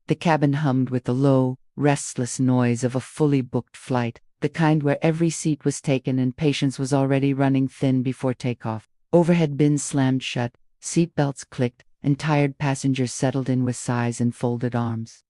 The cabin hummed with the low, restless noise of a fully booked flight, the kind where every seat was taken and patience was already running thin before takeoff. Overhead bins slammed shut, seat belts clicked, and tired passengers settled in with sighs and folded arms.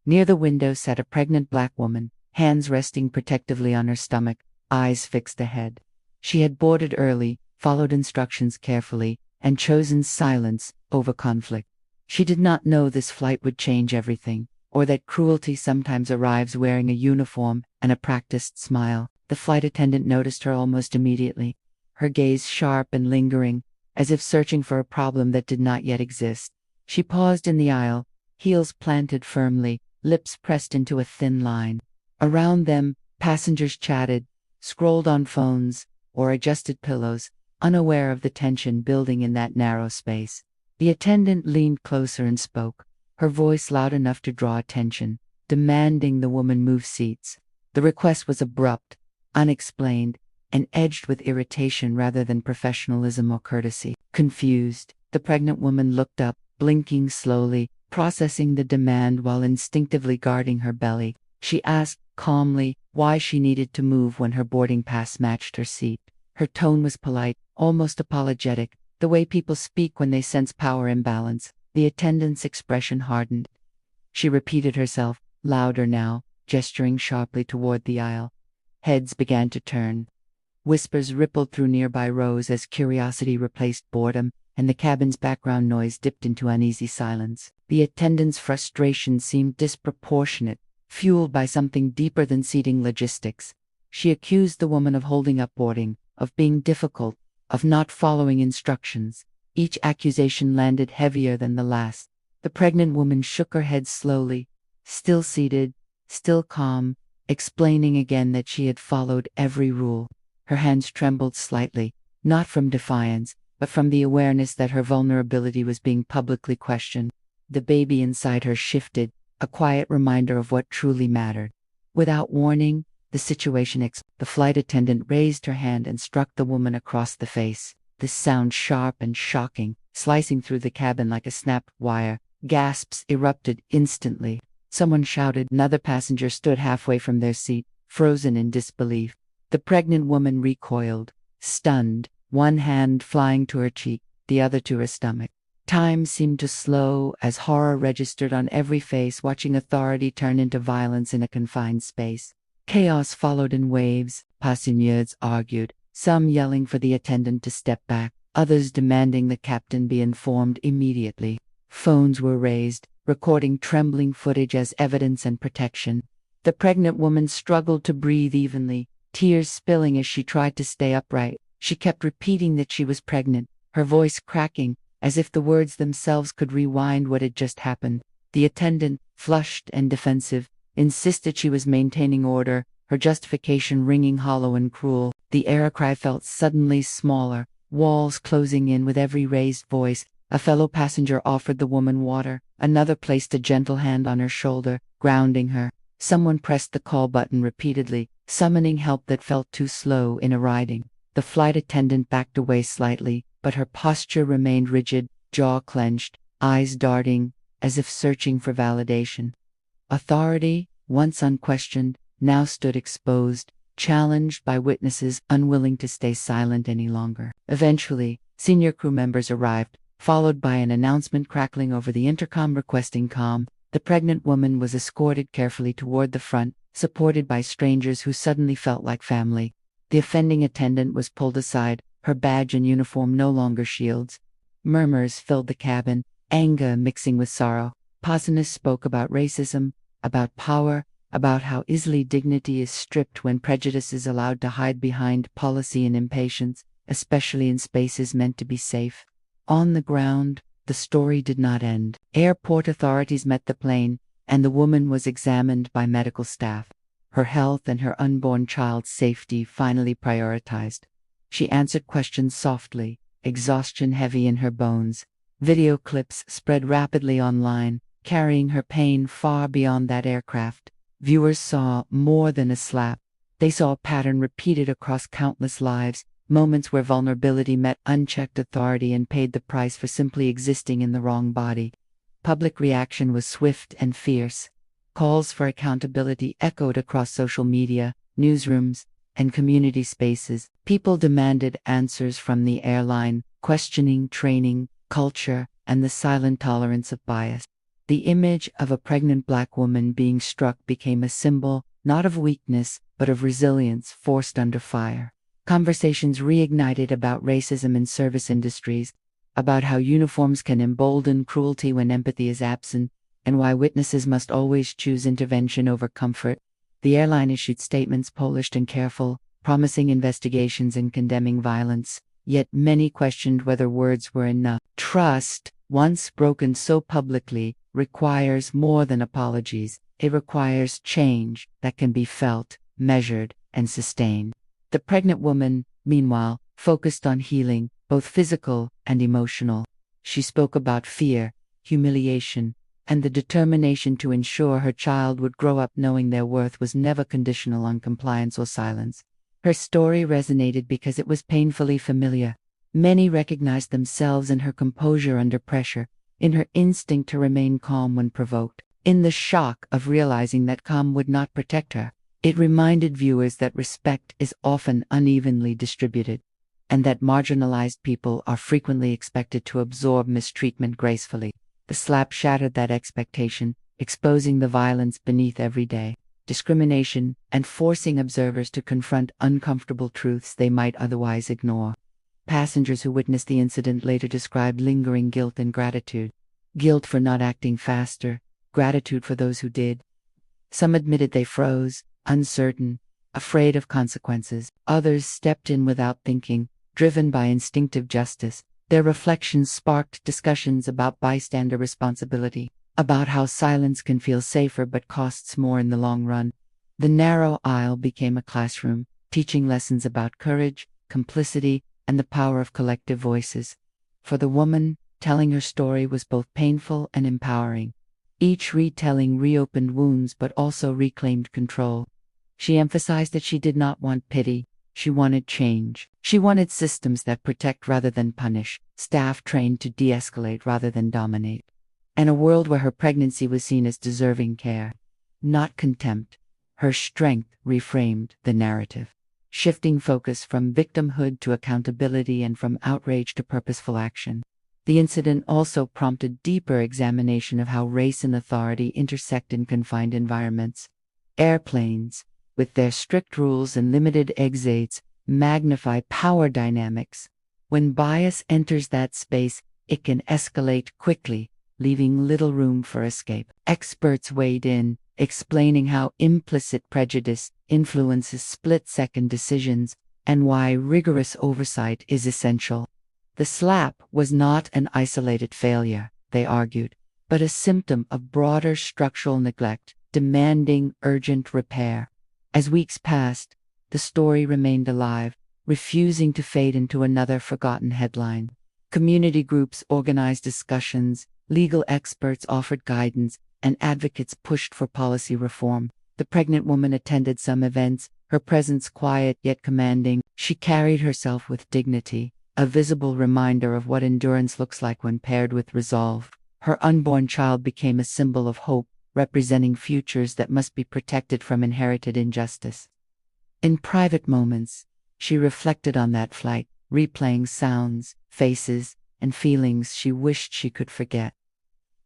Near the window sat a pregnant black woman, hands resting protectively on her stomach, eyes fixed ahead. She had boarded early, followed instructions carefully, and chosen silence over conflict. She did not know this flight would change everything, or that cruelty sometimes arrives wearing a uniform and a practiced smile. The flight attendant noticed her almost immediately, her gaze sharp and lingering, as if searching for a problem that did not yet exist. She paused in the aisle, heels planted firmly, lips pressed into a thin line. Around them, passengers chatted, scrolled on phones, or adjusted pillows, unaware of the tension building in that narrow space. The attendant leaned closer and spoke, her voice loud enough to draw attention, demanding the woman move seats. The request was abrupt, unexplained, and edged with irritation rather than professionalism or courtesy. Confused, the pregnant woman looked up, blinking slowly, processing the demand while instinctively guarding her belly. She asked calmly why she needed to move when her boarding pass matched her seat. Her tone was polite, almost apologetic, the way people speak when they sense power imbalance. The attendant's expression hardened. She repeated herself, louder now, gesturing sharply toward the aisle. Heads began to turn. Whispers rippled through nearby rows as curiosity replaced boredom, and the cabin's background noise dipped into uneasy silence. The attendant's frustration seemed disproportionate, fueled by something deeper than seating logistics. She accused the woman of holding up boarding, of being difficult, of not following instructions. Each accusation landed heavier than the last. The pregnant woman shook her head slowly, still seated, still calm, explaining again that she had followed every rule. Her hands trembled slightly, not from defiance, but from the awareness that her vulnerability was being publicly questioned. The baby inside her shifted, a quiet reminder of what truly mattered. Without warning, the the flight attendant raised her hand and struck the woman across the face. This sound sharp and shocking, slicing through the cabin like a snapped wire. Gasps erupted instantly. Someone shouted. Another passenger stood halfway from their seat, frozen in disbelief. The pregnant woman recoiled, stunned, one hand flying to her cheek, the other to her stomach. Time seemed to slow as horror registered on every face, watching authority turn into violence in a confined space. Chaos followed in waves, passengers argued, some yelling for the attendant to step back, others demanding the captain be informed immediately. Phones were raised, recording trembling footage as evidence and protection. The pregnant woman struggled to breathe evenly, tears spilling as she tried to stay upright. She kept repeating that she was pregnant, her voice cracking, as if the words themselves could rewind what had just happened. The attendant, flushed and defensive, insisted she was maintaining order, her justification ringing hollow and cruel. The aircraft felt suddenly smaller, walls closing in with every raised voice. A fellow passenger offered the woman water, another placed a gentle hand on her shoulder, grounding her. Someone pressed the call button repeatedly, summoning help that felt too slow in arriving. The flight attendant backed away slightly, but her posture remained rigid, jaw clenched, eyes darting, as if searching for validation. Authority, once unquestioned, now stood exposed, challenged by witnesses unwilling to stay silent any longer. Eventually, senior crew members arrived, followed by an announcement crackling over the intercom requesting calm. The pregnant woman was escorted carefully toward the front, supported by strangers who suddenly felt like family. The offending attendant was pulled aside, her badge and uniform no longer shields. Murmurs filled the cabin, anger mixing with sorrow. Pausanias spoke about racism, about power, about how easily dignity is stripped when prejudice is allowed to hide behind policy and impatience, especially in spaces meant to be safe. On the ground, the story did not end. Airport authorities met the plane, and the woman was examined by medical staff. Her health and her unborn child's safety finally prioritized. She answered questions softly, exhaustion heavy in her bones. Video clips spread rapidly online, carrying her pain far beyond that aircraft. Viewers saw more than a slap. They saw a pattern repeated across countless lives, moments where vulnerability met unchecked authority and paid the price for simply existing in the wrong body. Public reaction was swift and fierce. Calls for accountability echoed across social media, newsrooms, and community spaces. People demanded answers from the airline, questioning training, culture, and the silent tolerance of bias. The image of a pregnant black woman being struck became a symbol, not of weakness, but of resilience forced under fire. Conversations reignited about racism in service industries, about how uniforms can embolden cruelty when empathy is absent, and why witnesses must always choose intervention over comfort. The airline issued statements polished and careful, promising investigations and condemning violence, yet many questioned whether words were enough. Trust, once broken so publicly, requires more than apologies. It requires change that can be felt, measured, and sustained. The pregnant woman, meanwhile, focused on healing, both physical and emotional. She spoke about fear, humiliation, and the determination to ensure her child would grow up knowing their worth was never conditional on compliance or silence. Her story resonated because it was painfully familiar. Many recognized themselves in her composure under pressure, in her instinct to remain calm when provoked, in the shock of realizing that calm would not protect her. It reminded viewers that respect is often unevenly distributed, and that marginalized people are frequently expected to absorb mistreatment gracefully. The slap shattered that expectation, exposing the violence beneath everyday discrimination and forcing observers to confront uncomfortable truths they might otherwise ignore. Passengers who witnessed the incident later described lingering guilt and gratitude. Guilt for not acting faster, gratitude for those who did. Some admitted they froze, uncertain, afraid of consequences. Others stepped in without thinking, driven by instinctive justice. Their reflections sparked discussions about bystander responsibility, about how silence can feel safer but costs more in the long run. The narrow aisle became a classroom, teaching lessons about courage, complicity, and the power of collective voices. For the woman, telling her story was both painful and empowering. Each retelling reopened wounds but also reclaimed control. She emphasized that she did not want pity. She wanted change. She wanted systems that protect rather than punish, staff trained to de-escalate rather than dominate, and a world where her pregnancy was seen as deserving care, not contempt. Her strength reframed the narrative, shifting focus from victimhood to accountability and from outrage to purposeful action. The incident also prompted deeper examination of how race and authority intersect in confined environments. Airplanes, with their strict rules and limited exits, magnify power dynamics. When bias enters that space, it can escalate quickly, leaving little room for escape. Experts weighed in, explaining how implicit prejudice influences split-second decisions and why rigorous oversight is essential. The slap was not an isolated failure, they argued, but a symptom of broader structural neglect, demanding urgent repair. As weeks passed, the story remained alive, refusing to fade into another forgotten headline. Community groups organized discussions, legal experts offered guidance, and advocates pushed for policy reform. The pregnant woman attended some events, her presence quiet yet commanding. She carried herself with dignity, a visible reminder of what endurance looks like when paired with resolve. Her unborn child became a symbol of hope, representing futures that must be protected from inherited injustice. In private moments, she reflected on that flight, replaying sounds, faces, and feelings she wished she could forget.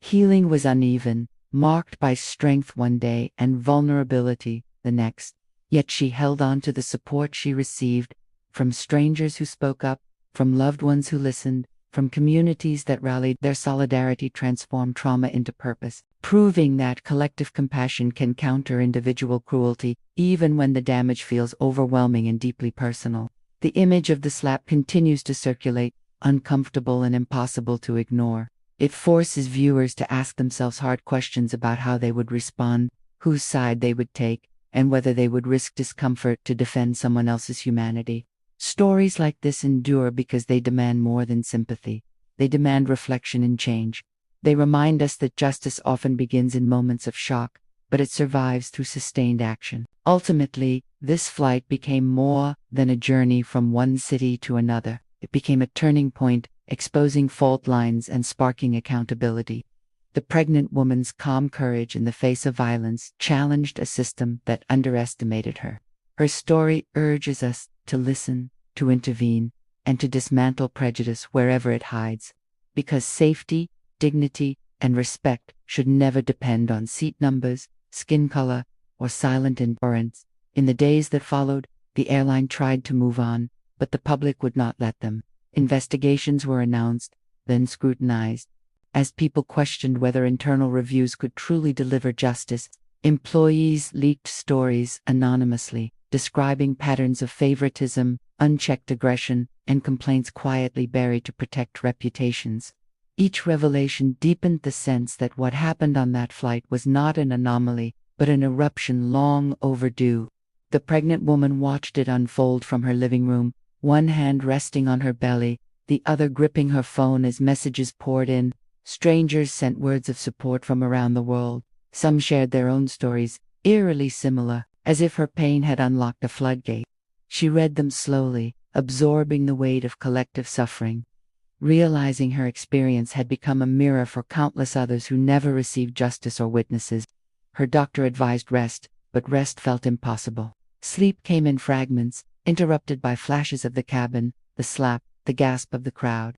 Healing was uneven, marked by strength one day and vulnerability the next. Yet she held on to the support she received, from strangers who spoke up, from loved ones who listened, from communities that rallied. Their solidarity transformed trauma into purpose, proving that collective compassion can counter individual cruelty, even when the damage feels overwhelming and deeply personal. The image of the slap continues to circulate, uncomfortable and impossible to ignore. It forces viewers to ask themselves hard questions about how they would respond, whose side they would take, and whether they would risk discomfort to defend someone else's humanity. Stories like this endure because they demand more than sympathy. They demand reflection and change. They remind us that justice often begins in moments of shock, but it survives through sustained action. Ultimately, this flight became more than a journey from one city to another. It became a turning point, exposing fault lines and sparking accountability. The pregnant woman's calm courage in the face of violence challenged a system that underestimated her. Her story urges us to listen, to intervene, and to dismantle prejudice wherever it hides, because safety, dignity, and respect should never depend on seat numbers, skin color, or silent endurance. In the days that followed, the airline tried to move on, but the public would not let them. Investigations were announced, then scrutinized. As people questioned whether internal reviews could truly deliver justice, employees leaked stories anonymously, describing patterns of favoritism, unchecked aggression, and complaints quietly buried to protect reputations. Each revelation deepened the sense that what happened on that flight was not an anomaly, but an eruption long overdue. The pregnant woman watched it unfold from her living room, one hand resting on her belly, the other gripping her phone as messages poured in. Strangers sent words of support from around the world. Some shared their own stories, eerily similar, as if her pain had unlocked a floodgate. She read them slowly, absorbing the weight of collective suffering. Realizing her experience had become a mirror for countless others who never received justice or witnesses. Her doctor advised rest, but rest felt impossible. Sleep came in fragments, interrupted by flashes of the cabin, the slap, the gasp of the crowd.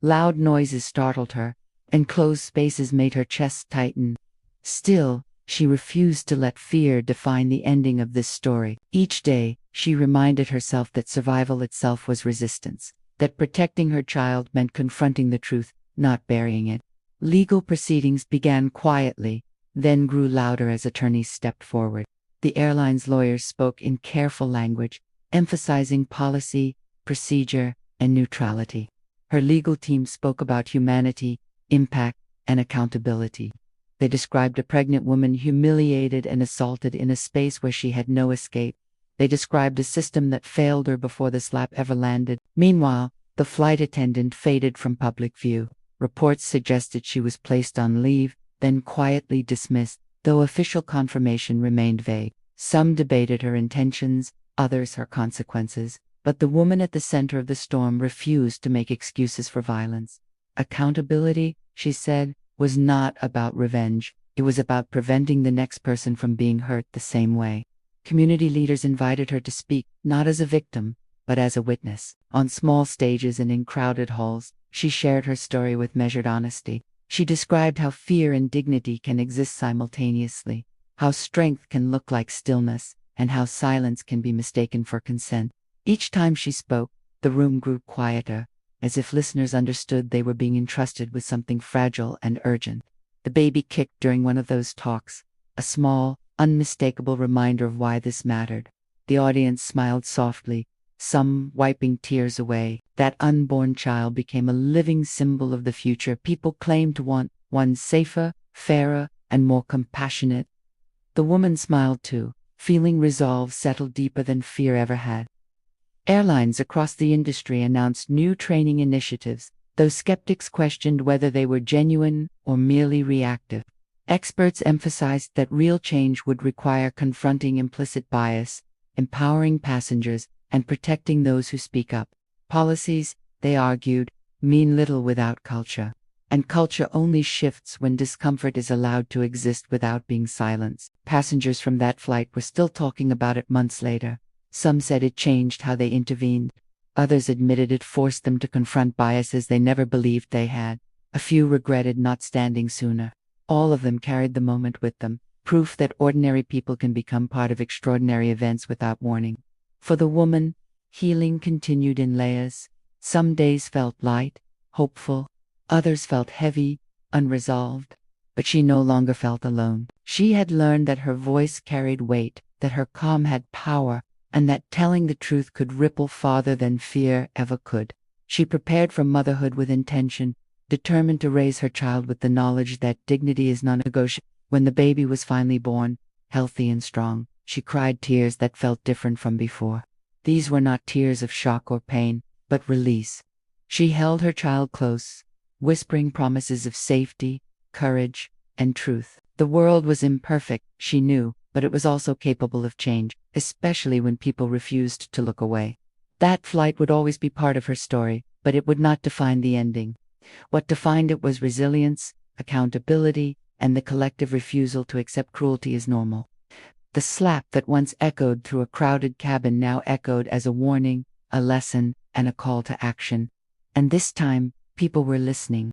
Loud noises startled her. Enclosed spaces made her chest tighten. Still, she refused to let fear define the ending of this story. Each day, she reminded herself that survival itself was resistance, that protecting her child meant confronting the truth, not burying it. Legal proceedings began quietly, then grew louder as attorneys stepped forward. The airline's lawyers spoke in careful language, emphasizing policy, procedure, and neutrality. Her legal team spoke about humanity, impact, and accountability. They described a pregnant woman humiliated and assaulted in a space where she had no escape. They described a system that failed her before the slap ever landed. Meanwhile, the flight attendant faded from public view. Reports suggested she was placed on leave, then quietly dismissed, though official confirmation remained vague. Some debated her intentions, others her consequences, but the woman at the center of the storm refused to make excuses for violence. Accountability, she said, was not about revenge. It was about preventing the next person from being hurt the same way. Community leaders invited her to speak, not as a victim, but as a witness. On small stages and in crowded halls, she shared her story with measured honesty. She described how fear and dignity can exist simultaneously, how strength can look like stillness, and how silence can be mistaken for consent. Each time she spoke, the room grew quieter, as if listeners understood they were being entrusted with something fragile and urgent. The baby kicked during one of those talks, a small, unmistakable reminder of why this mattered. The audience smiled softly, some wiping tears away. That unborn child became a living symbol of the future people claimed to want, one safer, fairer, and more compassionate. The woman smiled too, feeling resolve settled deeper than fear ever had. Airlines across the industry announced new training initiatives, though skeptics questioned whether they were genuine or merely reactive. Experts emphasized that real change would require confronting implicit bias, empowering passengers, and protecting those who speak up. Policies, they argued, mean little without culture, and culture only shifts when discomfort is allowed to exist without being silenced. Passengers from that flight were still talking about it months later. Some said it changed how they intervened. Others admitted it forced them to confront biases they never believed they had. A few regretted not standing sooner. All of them carried the moment with them, proof that ordinary people can become part of extraordinary events without warning. For the woman, healing continued in layers. Some days felt light, hopeful. Others felt heavy, unresolved. But she no longer felt alone. She had learned that her voice carried weight, that her calm had power, and that telling the truth could ripple farther than fear ever could. She prepared for motherhood with intention, determined to raise her child with the knowledge that dignity is non-negotiable. When the baby was finally born, healthy and strong, she cried tears that felt different from before. These were not tears of shock or pain, but release. She held her child close, whispering promises of safety, courage, and truth. The world was imperfect, she knew, but it was also capable of change, especially when people refused to look away. That flight would always be part of her story, but it would not define the ending. What defined it was resilience, accountability, and the collective refusal to accept cruelty as normal. The slap that once echoed through a crowded cabin now echoed as a warning, a lesson, and a call to action. And this time, people were listening.